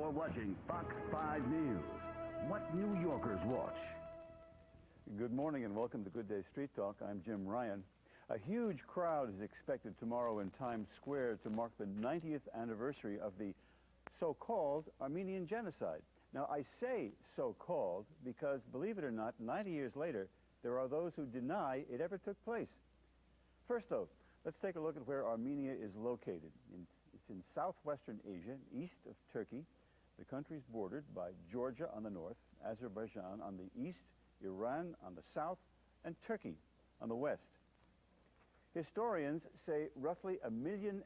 You're watching Fox 5 News. What New Yorkers watch. Good morning and welcome to Good Day Street Talk. I'm Jim Ryan. A huge crowd is expected tomorrow in Times Square to mark the 90th anniversary of the so-called Armenian genocide. Now, I say so-called because, believe it or not, 90 years later, there are those who deny it ever took place. First, though, let's take a look at where Armenia is located. It's in southwestern Asia, east of Turkey. The country is bordered by Georgia on the north, Azerbaijan on the east, Iran on the south, and Turkey on the west. Historians say roughly 1.5 million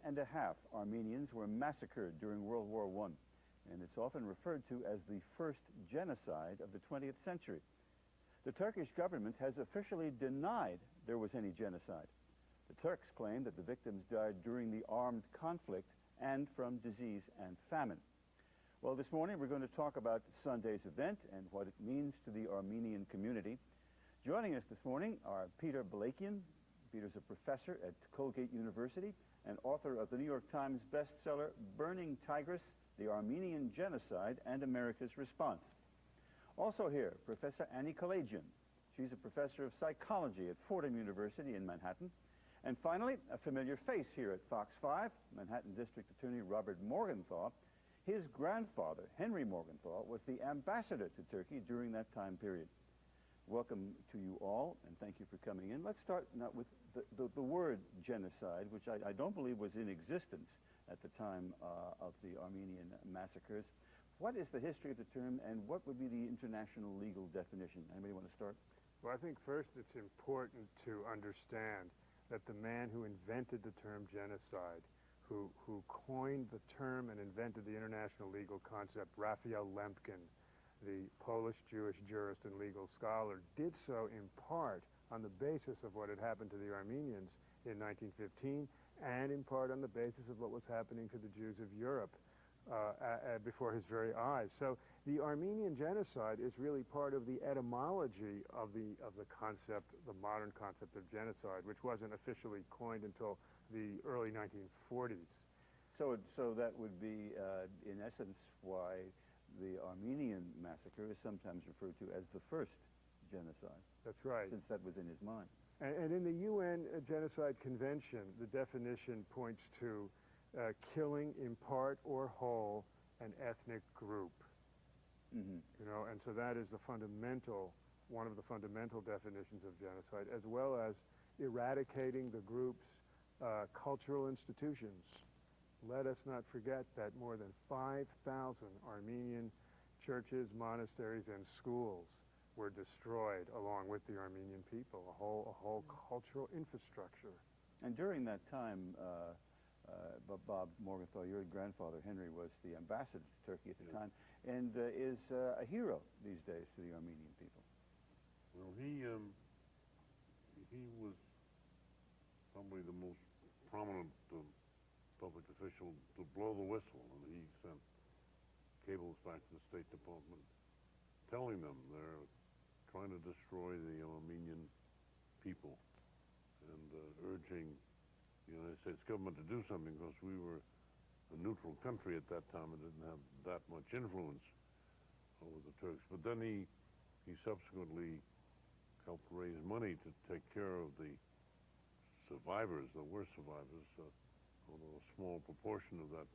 Armenians were massacred during World War I, and it's often referred to as the first genocide of the 20th century. The Turkish government has officially denied there was any genocide. The Turks claim that the victims died during the armed conflict and from disease and famine. Well, this morning we're going to talk about Sunday's event and what it means to the Armenian community. Joining us this morning are Peter Kalayjian. Peter's a professor at Colgate University and author of the New York Times bestseller, Burning Tigris, The Armenian Genocide and America's Response. Also here, Professor Kalayjian. She's a professor of psychology at Fordham University in Manhattan. And finally, a familiar face here at Fox 5, Manhattan District Attorney Robert Morgenthau. His grandfather, Henry Morgenthau, was the ambassador to Turkey during that time period. Welcome to you all, and thank you for coming in. Let's start now with the word genocide, which I don't believe was in existence at the time of the Armenian massacres. What is the history of the term, and what would be the international legal definition? Anybody want to start? Well, I think first it's important to understand that the man who invented the term genocide, who coined the term and invented the international legal concept, Raphael Lemkin, the Polish-Jewish jurist and legal scholar, did so in part on the basis of what had happened to the Armenians in 1915 and in part on the basis of what was happening to the Jews of Europe before his very eyes. So the Armenian genocide is really part of the etymology of the concept, the modern concept of genocide, which wasn't officially coined until the early 1940s. So that would be, in essence, why the Armenian massacre is sometimes referred to as the first genocide. That's right. Since that was in his mind. And in the UN Genocide Convention, the definition points to killing in part or whole an ethnic group. Mm-hmm. You know, and so that is one of the fundamental definitions of genocide, as well as eradicating the group's cultural institutions. Let us not forget that more than 5,000 Armenian churches, monasteries, and schools were destroyed along with the Armenian people, a whole cultural infrastructure. And during that time, Bob Morgenthau, your grandfather, Henry, was the ambassador to Turkey at the time, and is a hero these days to the Armenian people. Well, he was probably the most prominent public official to blow the whistle, and he sent cables back to the State Department telling them they're trying to destroy the Armenian people and urging the United States government to do something, because we were a neutral country at that time and didn't have that much influence over the Turks. But then he subsequently helped raise money to take care of the survivors, the worst survivors, although a small proportion of that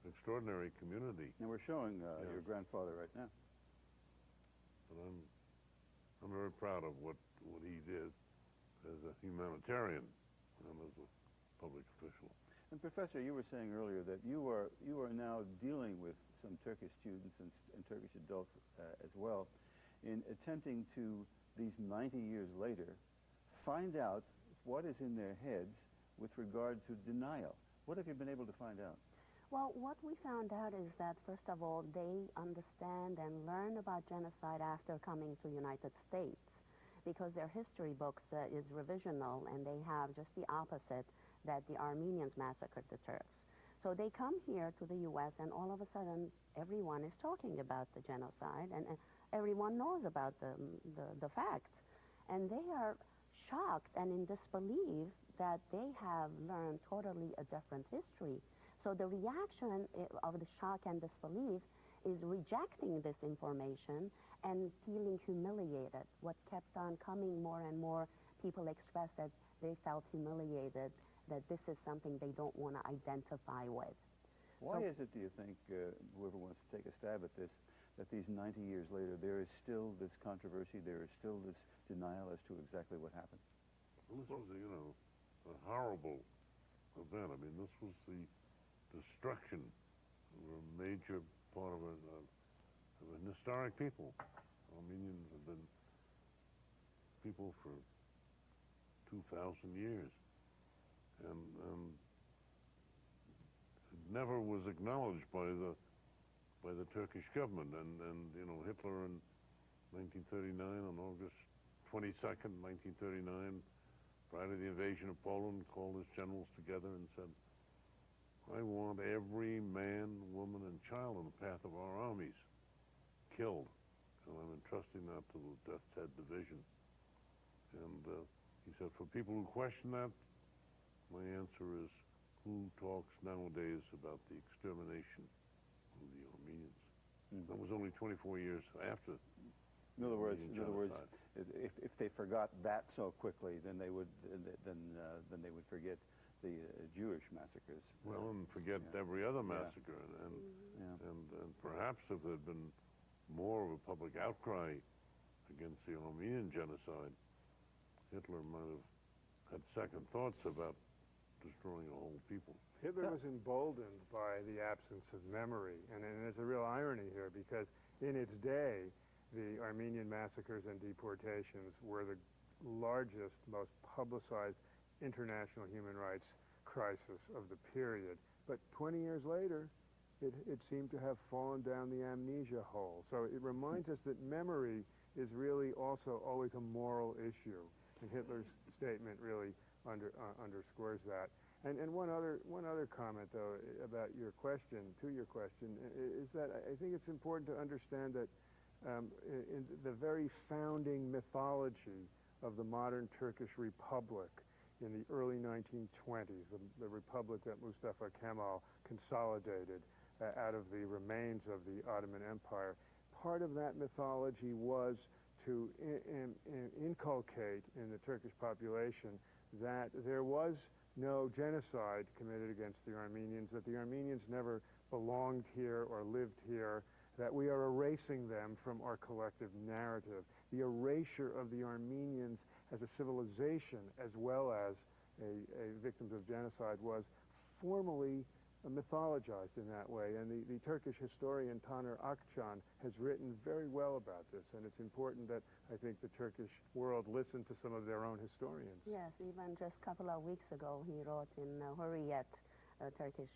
extraordinary community. And we're showing your grandfather right now. But I'm very proud of what he did as a humanitarian and as a public official. And Professor, you were saying earlier that you are now dealing with some Turkish students and Turkish adults as well in attempting to, these 90 years later, find out what is in their heads with regard to denial. What have you been able to find out? Well, what we found out is that, first of all, they understand and learn about genocide after coming to the United States, because their history books is revisional, and they have just the opposite, that the Armenians massacred the Turks. So they come here to the U.S., and all of a sudden, everyone is talking about the genocide, and everyone knows about the facts. And they are shocked and in disbelief that they have learned totally a different history So the reaction of the shock and disbelief is rejecting this information and feeling humiliated. What kept on coming more and more, people expressed that they felt humiliated, that this is something they don't want to identify with. Why is it, do you think, whoever wants to take a stab at this, that these 90 years later, there is still this controversy, there is still this denial as to exactly what happened? Well, this was, a horrible event. I mean, this was the destruction of a major part of an historic people. Armenians have been people for 2,000 years, and it never was acknowledged by the Turkish government. And Hitler in 1939, on August 22nd, 1939, prior to the invasion of Poland, called his generals together and said, "I want every man, woman, and child on the path of our armies killed, and I'm entrusting that to the Death's Head Division." And he said, for people who question that, my answer is, who talks nowadays about the extermination of the Armenians? That was only 24 years after. In other words, if they forgot that so quickly, then they would forget the Jewish massacres. Well, and forget every other massacre, and perhaps if there had been more of a public outcry against the Armenian genocide, Hitler might have had second thoughts about destroying a whole people. Hitler was emboldened by the absence of memory, and there's a real irony here, because in its day, the Armenian massacres and deportations were the largest, most publicized international human rights crisis of the period. But 20 years later, it seemed to have fallen down the amnesia hole. So it reminds us that memory is really also always a moral issue, and Hitler's statement really underscores that. And one other comment, though, about your question, is that I think it's important to understand that in the very founding mythology of the modern Turkish Republic in the early 1920s, the republic that Mustafa Kemal consolidated out of the remains of the Ottoman Empire, part of that mythology was to inculcate in the Turkish population that there was no genocide committed against the Armenians, that the Armenians never belonged here or lived here, that we are erasing them from our collective narrative. The erasure of the Armenians as a civilization as well as a victims of genocide was formally mythologized in that way. And the Turkish historian Taner Akçan has written very well about this, and it's important that I think the Turkish world listen to some of their own historians. Yes, even just a couple of weeks ago, he wrote in Hurriyet, a Turkish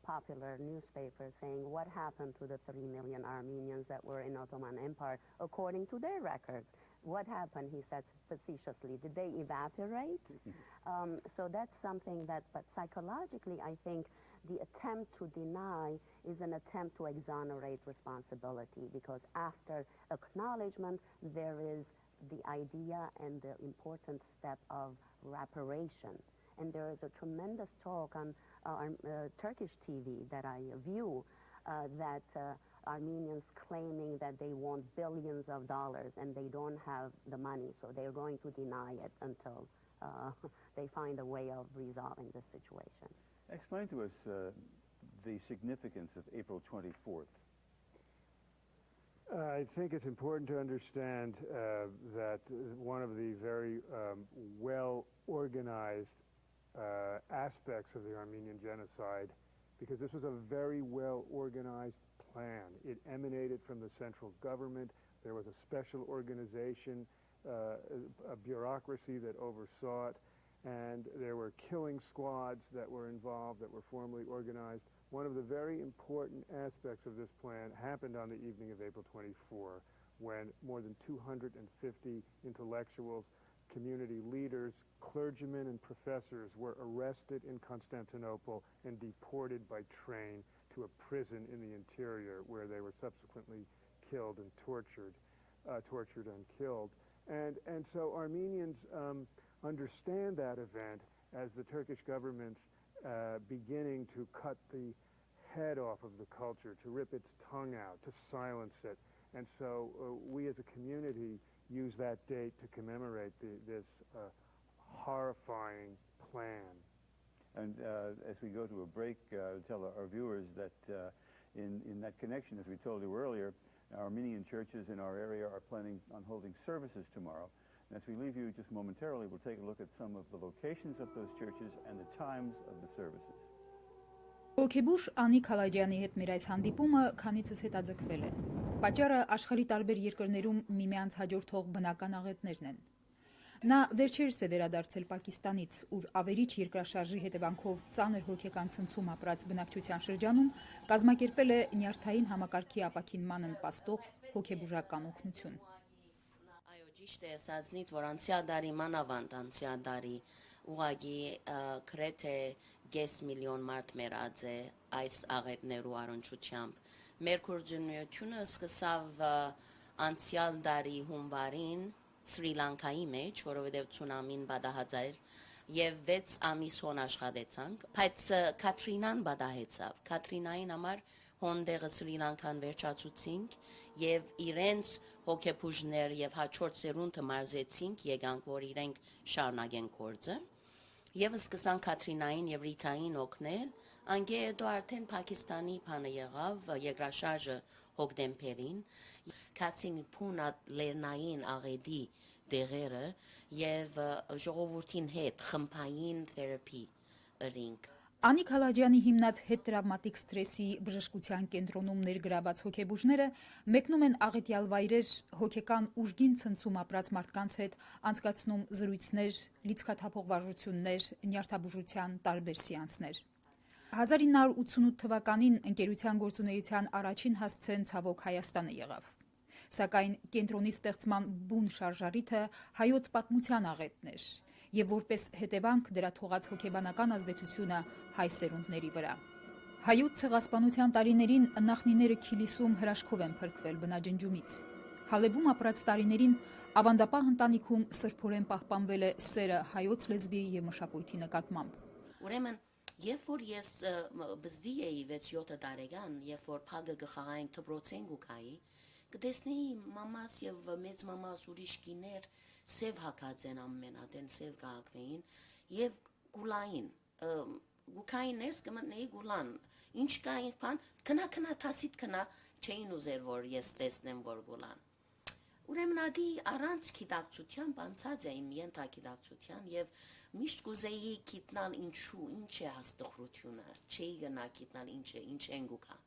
popular newspaper, saying what happened to the 3 million Armenians that were in Ottoman Empire according to their records. What happened, he said facetiously, did they evaporate? So that's something that, but psychologically, I think the attempt to deny is an attempt to exonerate responsibility, because after acknowledgement, there is the idea and the important step of reparation. And there is a tremendous talk on Turkish TV that I view that Armenians claiming that they want billions of dollars and they don't have the money, so they're going to deny it until they find a way of resolving the situation. Explain to us the significance of April 24th. I think it's important to understand that one of the very well-organized aspects of the Armenian genocide, because this was a very well-organized plan. It emanated from the central government. There was a special organization, a bureaucracy that oversaw it, and there were killing squads that were involved, that were formally organized. One of the very important aspects of this plan happened on the evening of April 24, when more than 250 intellectuals, community leaders, clergymen, and professors were arrested in Constantinople and deported by train to a prison in the interior, where they were subsequently killed and tortured and killed. And so Armenians understand that event as the Turkish government's beginning to cut the head off of the culture, to rip its tongue out, to silence it. And so we as a community use that date to commemorate this horrifying plan. And as we go to a break, tell our viewers that in that connection, as we told you earlier, Armenian churches in our area are planning on holding services tomorrow. And as we leave you just momentarily, we'll take a look at some of the locations of those churches and the times of the services. Հոգեբուժ Անի Քալաջյանի հետ մեր այս հանդիպումը քանիցս հետաձգվել է։ Պատճառը աշխարհի տարբեր երկրներում միմյանց հաջորդող բնական աղետներն են։ Նա վերջերս է վերադարձել Պակիստանից, ուր ավերիչ երկրաշարժի հետևանքով ծանր հոգեկան ցնցում ապրած բնակչության շրջանում կազմակերպել է նյարդային համակարգի ապաքինման նպաստող հոգեբուժական օգնություն։ Այո, ճիշտ է, ասացնիդ, որ անցյալ դարի մանավանդ անցյալ դարի ուղղակի գրեթե 5 միլիոն մարդ մեռած է այս աղետներու առնչությամբ։ Մեր գործունեությունը սկսավ անցյալ դարի հունվարին Սրի Լանկայի մեջ, որովհետև ցունամին պատահած էր, եւ 6 ամիս հոն աշխատեցանք, բայց Կատրինան պատահեցավ։ Կատրինային համար հոնդեղը Սրի Լանկան վերջացուցինք եւ իրենց հոգեբուժներ եւ հաջորդ սերունդը մարզեցինք, եկանք, որ իրենք շարունակեն գործը։ Եվ սկսան Կատրինային եւ Ռիտային օգնել, անգե հետո արդեն Պակիստանի բանը եղավ երկրաշարժը հոկտեմբերին, կացին փունատ լեռնային աղետի դեղերը եւ ժողովրդին հետ խմբային թերապի ըրինք։ Անի Քալաջյանի հիմնած հետտրավմատիկ սթրեսի բժշկության կենտրոնում ներգրաված հոգեբուժները մեկնում են աղետյալ վայրեր հոգեկան ուժգին ցնցում ապրած մարդկանց հետ անցկացնում զրույցներ, լիցքաթափող վարժություններ, նյարդաբուժության տարբեր սեանսներ։ 1988 թվականին ընկերության գործունեության առաջին հասցեն ցավոք Հայաստանը եղավ։ Սակայն կենտրոնի ստեղծման բուն շարժարիթը հայոց պատմության աղետն էր եւ որպես հետևանք դրա թողած հոգեբանական ազդեցությունը հայ սերունդների վրա։ Հայոց ցեղասպանության տարիներին նախնիները Քիլիսում հրաշքով են փրկվել բնաջնջումից։ Հալեբում ապրած տարիներին ավանդապահ ընտանիքում սրբորեն պահպանվել է սերը հայոց լեզվի եւ մշակույթի նկատմամբ։ Ուրեմն, երբ որ ես բզդի էի 6-7 տարեկան, երբ որ փագը գխաղային դպրոցեն գուքայի, կտեսնեի մամաս եւ մեծ մամաս ուրիշ կիներ սև հակած են ամենատեն սև կահակվեին եւ գուլային գուքային ներս կմտնեի գուլան ինչ կային բան քնա թասիտ քնա չէին ուզեր որ ես տեսնեմ որ գուլան ուրեմն ադի առանց գիտակցության անցած էի ենթագիտակցության եւ միշտ կուզեի գիտնալ ինչու ինչ է հաստոխությունը չէի գնա գիտնալ ինչ են գուքա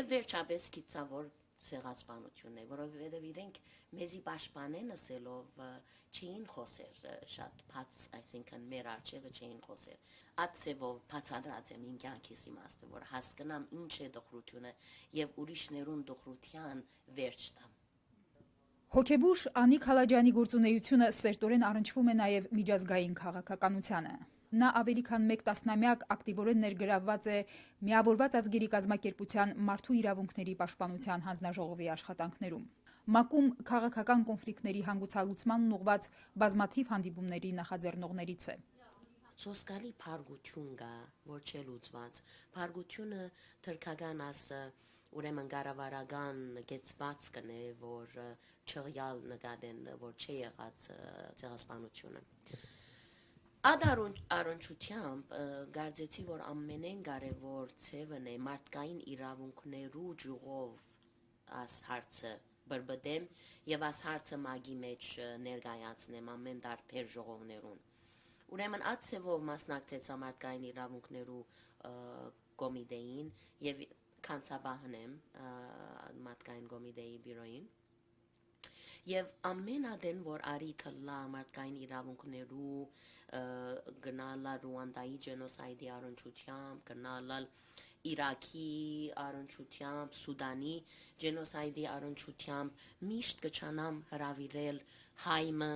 եւ վերջապես գիտա որ ցեղասպանությունն է, որովհետև իրենք մեզի պաշտպանեն ասելով չէին խոսեր շատ բաց, այսինքն մեր արջևը չէին խոսեր։ Ածևով բացադրած եմ իմ կյանքիս իմաստը, որ հասկանամ ինչ է դխրությունը եւ ուրիշներուն դխրության վերջ տամ։ Հոգեբուժ Անի Քալաջյանի գործունեությունը սերտորեն առնչվում է նաեւ միջազգային քաղաքականությանը։ Նա ավելի քան 1 տասնամյակ ակտիվորեն ներգրավված է Միավորված ազգերի կազմակերպության մարդու իրավունքների պաշտպանության հանձնաժողովի աշխատանքներում։ ՄԱԿ-ում քաղաքական կոնֆլիկտների հանգուցալուծմանն ուղղված բազմաթիվ հանդիպումների նախաձեռնողներից է։ Սոսկալի փարգություն կա, որ չէ լուծված։ Փարգությունը թրքական ասը ուրեմն կառավարական գեցված կնե, որ չղյալ նկատեն, որ չի եղած ցեղասպանությունը։ Ադ առնչությամբ գարձեցի, որ ամենեն կարևոր ցևն է մարդկային իրավունքներու ճյուղով աս հարցը բրբդեմ եւ աս հարցը մագի մեջ ներկայացնեմ ամեն տարբեր ժողովներուն։ Ուրեմն այդ ցևով մասնակցեցա մարդկային իրավունքներու կոմիտեին եւ կանցաբահն եմ մարդկային կոմիտեի բյուրոին եւ ամենադեն որ արիթը լա մարդկային իրավունքներու գնալա Ռուանդայի ջենոսայդի առնչությամբ գնալա Իրաքի առնչությամբ Սուդանի ջենոսայդի առնչությամբ միշտ կչանամ հրավիրել հայմը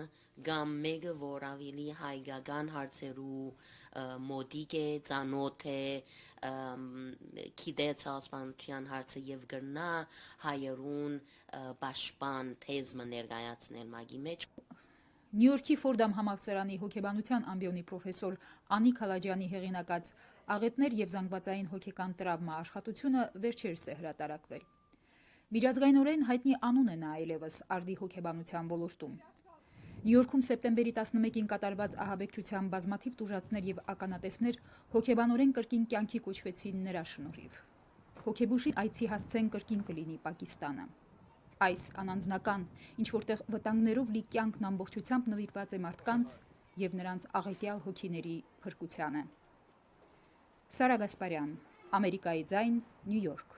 կամ մեկը որ ավելի հայկական հարցերու մոդիկ է ծանոթ է գիտե ցեղասպանության հարցը եւ գրնա հայերուն պաշտպան թեզը ներկայացնել մագի մեջ Նյու Յորքի Ֆորդամ համալսարանի հոգեբանության ամբիոնի պրոֆեսոր Անի Քալաջյանի հեղինակած աղետներ եւ զանգվածային հոգեկան տրավմա աշխատությունը վերջերս է հրատարակվել։ Միջազգայինորեն հայտնի անուն է նա այլևս արդի հոգեբանության ոլորտում։ Նյու Յորքում սեպտեմբերի 11-ին կատարված ահաբեկչության բազմաթիվ տուժածներ եւ ականատեսներ հոգեբանորեն կրկին կյանքի կոչվեցին նրա շնորհիվ։ Հոգեբուժի այցի հասցեն կրկին կլինի Պակիստանը։ Այս անանձնական, ինչ որտեղ վտանգներով լի կյանքն ամբողջությամբ նվիրված է մարդկանց եւ նրանց աղետյալ հոգիների փրկությանը։ Սարա Գասպարյան, Ամերիկայի ձայն, Նյու Յորք։